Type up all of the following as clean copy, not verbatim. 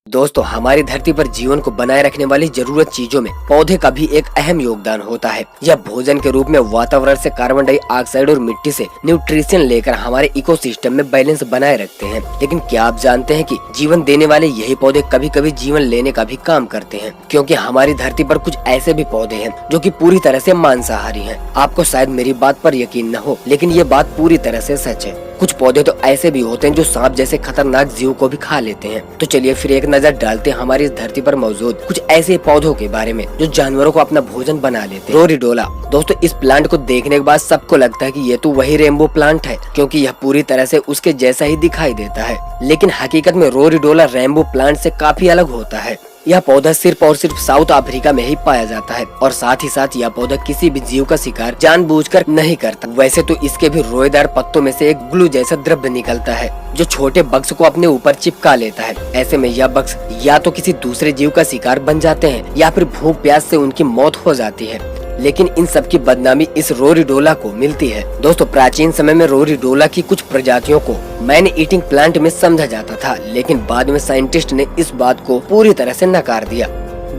दोस्तों, हमारी धरती पर जीवन को बनाए रखने वाली जरूरत चीजों में पौधे का भी एक अहम योगदान होता है। यह भोजन के रूप में वातावरण से कार्बन डाइऑक्साइड और मिट्टी से न्यूट्रिशन लेकर हमारे इकोसिस्टम में बैलेंस बनाए रखते हैं। लेकिन क्या आप जानते हैं कि जीवन देने वाले यही पौधे कभी कभी जीवन लेने का भी काम करते हैं? क्योंकि हमारी धरती पर कुछ ऐसे भी पौधे हैं जो कि पूरी तरह से मांसाहारी हैं। आपको शायद मेरी बात पर यकीन न हो, लेकिन ये बात पूरी तरह से सच है। कुछ पौधे तो ऐसे भी होते हैं जो सांप जैसे खतरनाक जीव को भी खा लेते हैं। तो चलिए फिर एक नजर डालते हैं हमारी इस धरती पर मौजूद कुछ ऐसे पौधों के बारे में जो जानवरों को अपना भोजन बना लेते हैं। रोरीडोला। दोस्तों, इस प्लांट को देखने के बाद सबको लगता है कि ये तो वही रेनबो प्लांट है, क्योंकि यह पूरी तरह से उसके जैसा ही दिखाई देता है। लेकिन हकीकत में रोरीडोला रेनबो प्लांट से काफी अलग होता है। यह पौधा सिर्फ और सिर्फ साउथ अफ्रीका में ही पाया जाता है और साथ ही साथ यह पौधा किसी भी जीव का शिकार जानबूझकर नहीं करता। वैसे तो इसके भी रोएदार पत्तों में से एक ग्लू जैसा द्रव्य निकलता है जो छोटे बग्स को अपने ऊपर चिपका लेता है। ऐसे में यह बग्स या तो किसी दूसरे जीव का शिकार बन जाते हैं या फिर भूख प्यास से उनकी मौत हो जाती है। लेकिन इन सब की बदनामी इस रोरीडोला को मिलती है। दोस्तों, प्राचीन समय में रोरीडोला की कुछ प्रजातियों को मैन ईटिंग प्लांट में समझा जाता था, लेकिन बाद में साइंटिस्ट ने इस बात को पूरी तरह से नकार दिया।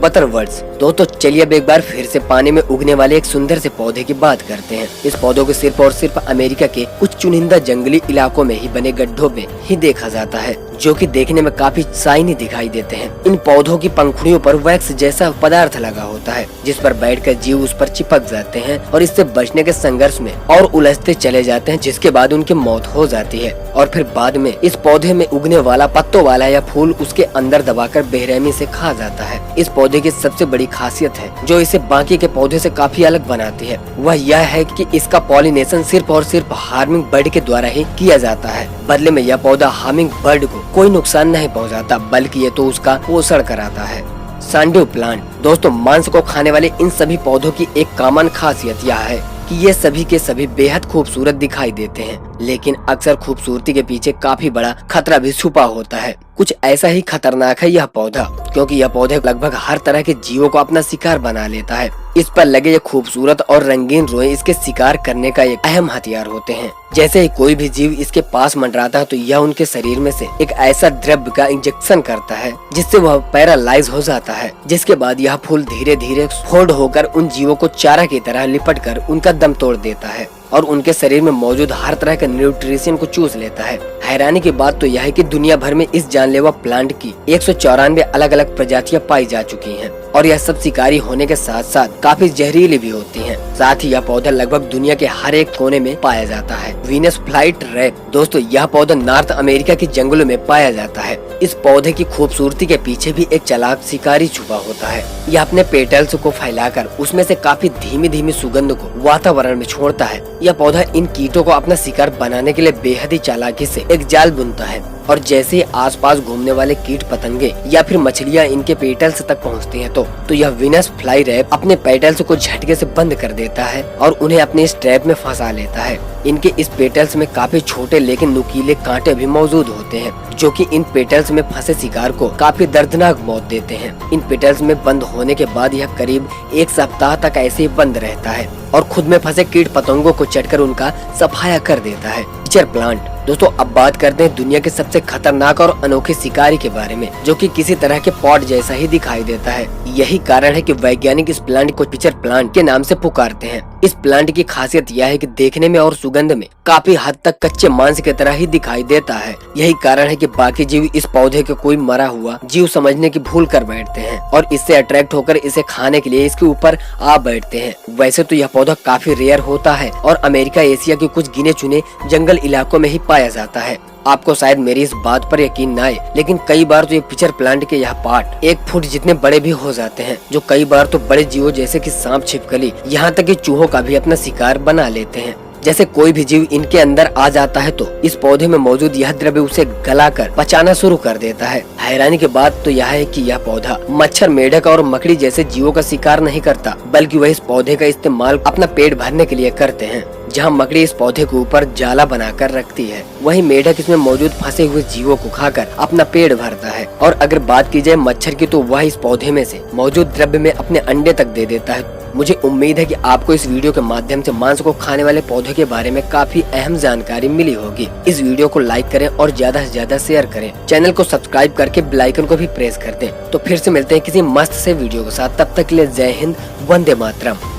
बटरवर्ड्स। दोस्तों, चलिए अब एक बार फिर से पानी में उगने वाले एक सुंदर से पौधे की बात करते हैं। इस पौधों को सिर्फ और सिर्फ अमेरिका के कुछ चुनिंदा जंगली इलाकों में ही बने गड्ढों में ही देखा जाता है, जो कि देखने में काफी शाइनी दिखाई देते हैं। इन पौधों की पंखुड़ियों पर वैक्स जैसा पदार्थ लगा होता है, जिस पर बैठकर जीव उस पर चिपक जाते हैं और इससे बचने के संघर्ष में और उलझते चले जाते हैं, जिसके बाद उनकी मौत हो जाती है। और फिर बाद में इस पौधे में उगने वाला पत्तों वाला या फूल उसके अंदर दबाकर बेरहमी से खा जाता है। इस पौधे की सबसे बड़ी खासियत है जो इसे बाकी के पौधे से काफी अलग बनाती है, वह यह है कि इसका पॉलिनेशन सिर्फ और सिर्फ हार्मिंग बर्ड के द्वारा ही किया जाता है। बदले में यह पौधा हार्मिंग बर्ड को कोई नुकसान नहीं पहुंचाता, बल्कि ये तो उसका पोषण कराता है। सैंडो प्लांट। दोस्तों, मांस को खाने वाले इन सभी पौधों की एक कॉमन खासियत यह है कि ये सभी के सभी बेहद खूबसूरत दिखाई देते हैं, लेकिन अक्सर खूबसूरती के पीछे काफी बड़ा खतरा भी छुपा होता है। कुछ ऐसा ही खतरनाक है यह पौधा, क्योंकि यह पौधे लगभग हर तरह के जीवों को अपना शिकार बना लेता है। इस पर लगे ये खूबसूरत और रंगीन रोए इसके शिकार करने का एक अहम हथियार होते हैं। जैसे ही कोई भी जीव इसके पास मंडराता है तो यह उनके शरीर में से एक ऐसा द्रव्य का इंजेक्शन करता है जिससे वह पैरालाइज हो जाता है, जिसके बाद यह फूल धीरे धीरे फोल्ड होकर उन जीवों को चारा की तरह लिपट कर उनका दम तोड़ देता है और उनके शरीर में मौजूद हर तरह के न्यूट्रिशन को चूस लेता है। हैरानी की बात तो यह है कि दुनिया भर में इस जानलेवा प्लांट की 194 अलग अलग प्रजातियां पाई जा चुकी हैं और यह सब शिकारी होने के साथ साथ काफी जहरीली भी होती हैं। साथ ही यह पौधा लगभग दुनिया के हर एक कोने में पाया जाता है। Venus flight rat. दोस्तों, यह पौधा नॉर्थ अमेरिका के जंगलों में पाया जाता है। इस पौधे की खूबसूरती के पीछे भी एक चालाक शिकारी छुपा होता है। यह अपने पेटल्स को फैलाकर उसमें से काफी धीमी धीमी सुगंध को वातावरण में छोड़ता है। यह पौधा इन कीटों को अपना शिकार बनाने के लिए बेहद ही चालाकी से एक जाल बुनता है और जैसे ही आसपास घूमने वाले कीट पतंगे या फिर मछलियां इनके पेटल्स तक पहुंचती हैं तो यह वीनस फ्लाई रैट अपने पेटल्स को झटके से बंद कर देता है और उन्हें अपने इस ट्रैप में फंसा लेता है। इनके इस पेटल्स में काफी छोटे लेकिन नुकीले कांटे भी मौजूद होते हैं, जो कि इन पेटल्स में फंसे शिकार को काफी दर्दनाक मौत देते हैं। इन पेटल्स में बंद होने के बाद यह करीब एक सप्ताह तक ऐसे ही बंद रहता है और खुद में फंसे कीट पतंगों को चटकर उनका सफाया कर देता है। Teacher plant. दोस्तों, अब बात करते हैं दुनिया के सबसे खतरनाक और अनोखे शिकारी के बारे में, जो कि किसी तरह के पॉट जैसा ही दिखाई देता है। यही कारण है कि वैज्ञानिक इस प्लांट को टीचर प्लांट के नाम से पुकारते हैं। इस प्लांट की खासियत यह है कि देखने में और सुगंध में काफी हद तक कच्चे मांस की तरह ही दिखाई देता है। यही कारण है कि बाकी जीव इस पौधे को कोई मरा हुआ जीव समझने की भूल कर बैठते हैं और इससे अट्रैक्ट होकर इसे खाने के लिए इसके ऊपर आ बैठते हैं। वैसे तो यह पौधा काफी रेयर होता है और अमेरिका एशिया के कुछ गिने चुने जंगल इलाकों में ही पाया जाता है। आपको शायद मेरी इस बात पर यकीन न आए, लेकिन कई बार तो ये पिचर प्लांट के यह पार्ट 1 फुट जितने बड़े भी हो जाते हैं, जो कई बार तो बड़े जीवों जैसे कि सांप, छिपकली, यहाँ तक कि चूहों का भी अपना शिकार बना लेते हैं। जैसे कोई भी जीव इनके अंदर आ जाता है तो इस पौधे में मौजूद यह द्रव्य उसे गलाकर पचाना शुरू कर देता है। हैरानी की बात तो यह है कि यह पौधा मच्छर, मेढक और मकड़ी जैसे जीवों का शिकार नहीं करता, बल्कि वह इस पौधे का इस्तेमाल अपना पेट भरने के लिए करते हैं। जहाँ मकड़ी इस पौधे के ऊपर जाला बनाकर रखती है, वहीं मेढक इसमें मौजूद फंसे हुए जीवों को खाकर अपना पेट भरता है। और अगर बात की जाए मच्छर की, तो वह इस पौधे में से मौजूद द्रव्य में अपने अंडे तक दे देता है। मुझे उम्मीद है कि आपको इस वीडियो के माध्यम से मांस को खाने वाले पौधे के बारे में काफी अहम जानकारी मिली होगी। इस वीडियो को लाइक करें और ज्यादा से ज्यादा शेयर करें। चैनल को सब्सक्राइब करके बेल आइकन को भी प्रेस कर दें। तो फिर से मिलते हैं किसी मस्त से वीडियो के साथ। तब तक के लिए जय हिंद, वंदे मातरम।